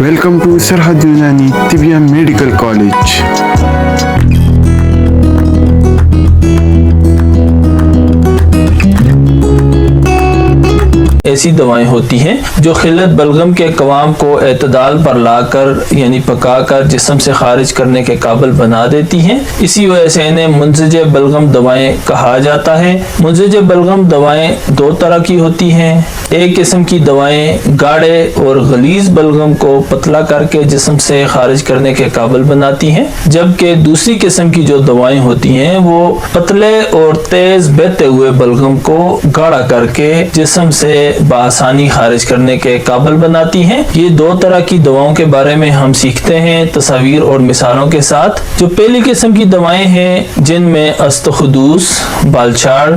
Welcome to Sarhad Yunani Tibia Medical College. ایسی دوائیں ہوتی ہیں جو خلت بلغم کے قوام کو اعتدال پر لا کر یعنی پکا کر جسم سے خارج کرنے کے قابل بنا دیتی ہیں. اسی وجہ سے انہیں منزج بلغم دوائیں کہا جاتا ہے. منزج بلغم دوائیں دو طرح کی ہوتی ہیں. ایک قسم کی دوائیں گاڑے اور غلیظ بلغم کو پتلا کر کے جسم سے خارج کرنے کے قابل بناتی ہیں، جبکہ دوسری قسم کی جو دوائیں ہوتی ہیں وہ پتلے اور تیز بہتے ہوئے بلغم کو گاڑا کر کے جسم سے بآسانی خارج کرنے کے قابل بناتی ہیں. یہ دو طرح کی دواؤں کے بارے میں ہم سیکھتے ہیں تصاویر اور مثالوں کے ساتھ. جو پہلی قسم کی دوائیں ہیں جن میں استخدوس، بالچاڑ،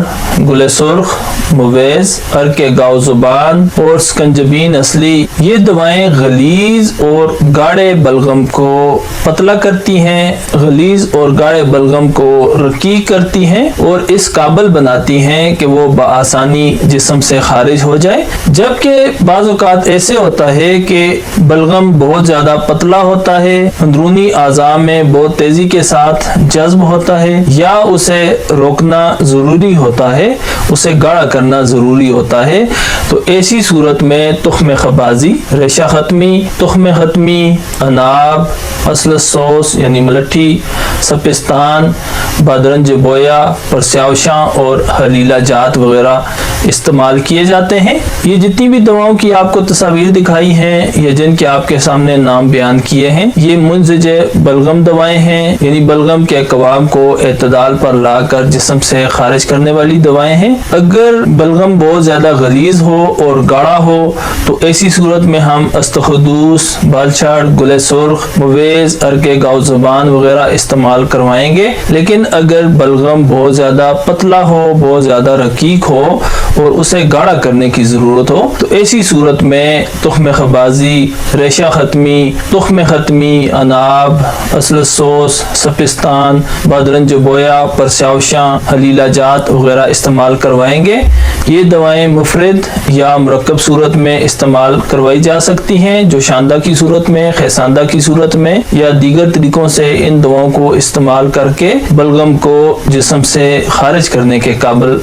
گل سرخ، مویز، عرق گاؤ زبان اور سکنجبین اصلی، یہ دوائیں غلیظ اور گاڑے بلغم کو پتلا کرتی ہیں، غلیظ اور گاڑے بلغم کو رقیق کرتی ہیں اور اس قابل بناتی ہیں کہ وہ بآسانی جسم سے خارج ہو جائے. جبکہ بعض اوقات ایسے ہوتا ہے کہ بلغم بہت زیادہ پتلا ہوتا ہے، اندرونی اعضاء میں بہت تیزی کے ساتھ جذب ہوتا ہے، یا اسے روکنا ضروری ہوتا ہے، اسے گاڑا کرنا ضروری ہوتا ہے. تو ایسی صورت میں تخم خبازی، ریشہ ختمی، تخم ختمی، اناب، اصل سوس یعنی ملٹھی، سپستان، بادرنج بویا، پرسیاوشاں اور حلیلہ جات وغیرہ استعمال کیے جاتے ہیں. یہ جتنی بھی دواؤں کی آپ کو تصاویر دکھائی ہیں یا جن کے آپ کے سامنے نام بیان کیے ہیں، یہ منزج بلغم دوائیں ہیں، یعنی بلغم کے قوام کو اعتدال پر لا کر جسم سے خارج کرنے والی دوائیں ہیں. اگر بلغم بہت زیادہ غلیظ ہو اور گاڑا ہو تو ایسی صورت میں ہم استخدوس، بالچاڑ، گل سرخ، مویز، عرق گاؤ زبان وغیرہ استعمال کروائیں گے. لیکن اگر بلغم بہت زیادہ پتلا ہو، بہت زیادہ رقیق ہو اور اسے گاڑا کرنے کی ضرورت ہو تو ایسی صورت میں تخم خبازی، ریشہ ختمی، تخم ختمی، اناب، اصل سوس، سپستان، بادرنج بویا، پرسیاوشاں، حلیلہ جات وغیرہ استعمال کروائیں گے. یہ دوائیں مفرد یا مرکب صورت میں استعمال کروائی جا سکتی ہیں، جو شاندہ کی صورت میں، خیساندہ کی صورت میں یا دیگر طریقوں سے ان دواؤں کو استعمال کر کے بلغم کو جسم سے خارج کرنے کے قابل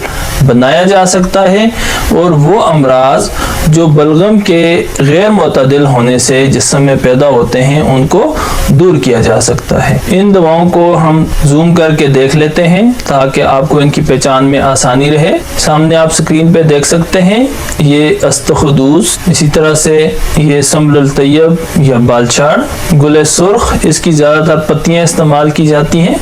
بنایا جا سکتا ہے. اور وہ امراض جو بلغم کے غیر معتدل ہونے سے جسم میں پیدا ہوتے ہیں ان کو دور کیا جا سکتا ہے. ان دواؤں کو ہم زوم کر کے دیکھ لیتے ہیں تاکہ آپ کو ان کی پہچان میں آسانی رہے. سامنے آپ سکرین پہ دیکھ سکتے ہیں یہ استخدوس، اسی طرح سے یہ سمبل الطیب یا بالچاڑ، گل سرخ اس کی زیادہ تر پتیاں استعمال کی جاتی ہیں،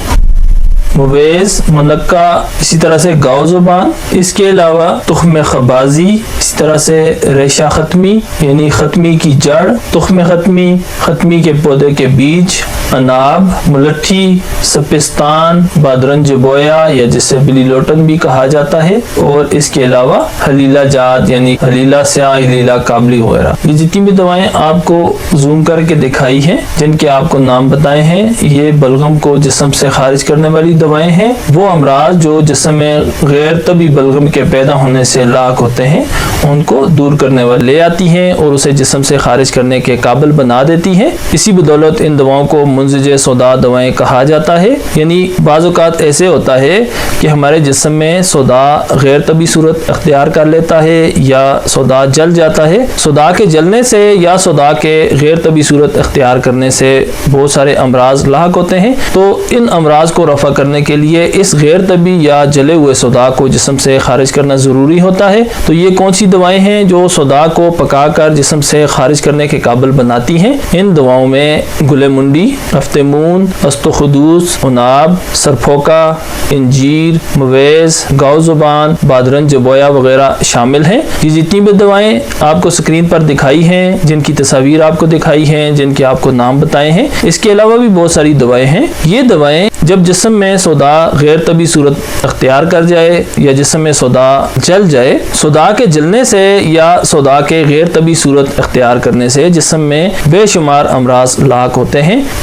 مویز، منقع، اسی طرح سے گاؤ زبان، اس کے علاوہ تخم خبازی، اسی طرح سے ریشہ ختمی یعنی ختمی کی جڑ، تخم ختمی، ختمی کے پودے کے بیج، اناب، ملٹھی، سپستان، بادرنج بویا یا جسے بلی لوٹن بھی کہا جاتا ہے، اور اس کے علاوہ حلیلہ جات یعنی حلیلہ سیاہ، حلیلہ کابلی وغیرہ. یہ جتنی بھی دوائیں آپ کو زوم کر کے دکھائی ہیں، جن کے آپ کو نام بتائے ہیں، یہ بلغم کو جسم سے خارج کرنے والی دوائیں ہیں. وہ امراض جو جسم میں غیر طبی بلغم کے پیدا ہونے سے لاحق ہوتے ہیں ان کو دور کرنے والے لے آتی ہیں اور اسے جسم سے خارج کرنے کے قابل بنا دیتی ہیں. اسی بدولت ان دواؤں کو منزج سودا دوائیں کہا جاتا ہے. یعنی بعض اوقات ایسے ہوتا ہے کہ ہمارے جسم میں سودا غیر طبی صورت اختیار کر لیتا ہے یا سودا جل جاتا ہے. سودا کے جلنے سے یا سودا کے غیر طبی صورت اختیار کرنے سے بہت سارے امراض لاحق ہوتے ہیں. تو ان امراض کو رفع کرنے کے لیے اس غیر طبی یا جلے ہوئے سودا کو جسم سے خارج کرنا ضروری ہوتا ہے. تو یہ کون سی دوائیں ہیں جو سودا کو پکا کر جسم سے خارج کرنے کے قابل بناتی ہیں؟ ان دواؤں میں گل منڈی، افتمون، استخدوس، اناب، سرپھوکا، انجیر، مویز، گاؤ زبان، بادرنج بویا وغیرہ شامل ہیں. یہ جتنی بھی دوائیں آپ کو سکرین پر دکھائی ہیں، جن کی تصاویر آپ کو دکھائی ہیں، جن کے آپ کو نام بتائے ہیں، اس کے علاوہ بھی بہت ساری دوائیں ہیں. یہ دوائیں جب جسم میں سودا غیر طبی صورت اختیار کر جائے یا جسم میں سودا جل جائے، سودا کے جلنے سے یا سودا کے غیر طبی صورت اختیار کرنے سے جسم میں بے شمار امراض لاحق ہوتے ہیں.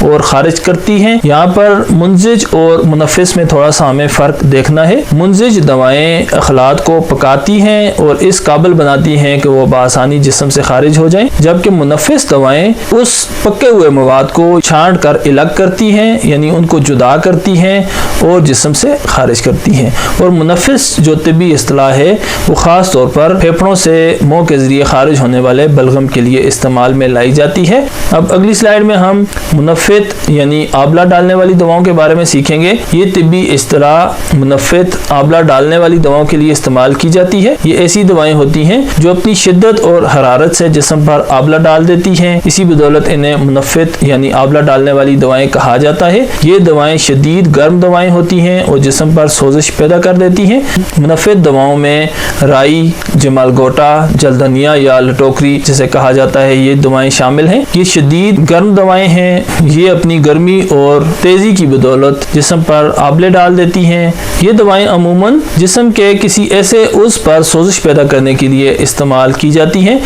اور خارج کرتی ہیں۔ یہاں پر منزج اور منفس میں تھوڑا سا ہمیں فرق دیکھنا ہے۔ منزج دوائیں اخلاط کو پکاتی ہیں اور اس قابل بناتی ہیں کہ وہ بآسانی جسم سے خارج ہو جائیں، جبکہ منفس دوائیں اس پکے ہوئے مواد کو چھانٹ کر الگ کرتی ہیں، یعنی ان کو جدا کرتی ہیں اور جسم سے خارج کرتی ہیں۔ اور منفس جو طبی اصطلاح ہے وہ خاص طور پر پھیپھڑوں سے منہ کے ذریعے خارج ہونے والے بلغم کے لیے استعمال میں لائی جاتی ہے۔ اب اگلی سلائیڈ میں ہم منفت یعنی آبلہ ڈالنے والی دواؤں کے بارے میں سیکھیں گے۔ یہ طبی اصطلاح منفت آبلہ ڈالنے والی دواؤں کے لیے استعمال کی جاتی ہے۔ یہ ایسی دوائیں ہوتی ہیں جو اپنی شدت اور حرارت سے جسم پر آبلہ ڈال دیتی ہیں، اسی بدولت انہیں منفت یعنی آبلہ ڈالنے والی دوائیں کہا جاتا ہے۔ یہ دوائیں شدید گرم دوائیں ہوتی ہیں اور جسم پر سوزش پیدا کر دیتی ہیں۔ منفت دواؤں میں رائی، جمال گوٹا، جلدنیا یا لٹوکری جسے کہا جاتا ہے، یہ دوائیں شامل ہیں۔ یہ شدید گرم دوائیں ہیں، یہ اپنی گرمی اور تیزی کی بدولت جسم پر آبلے ڈال دیتی ہیں۔ یہ دوائیں عموماً جسم کے کسی ایسے عضو پر سوزش پیدا کرنے کے لیے استعمال کی جاتی ہیں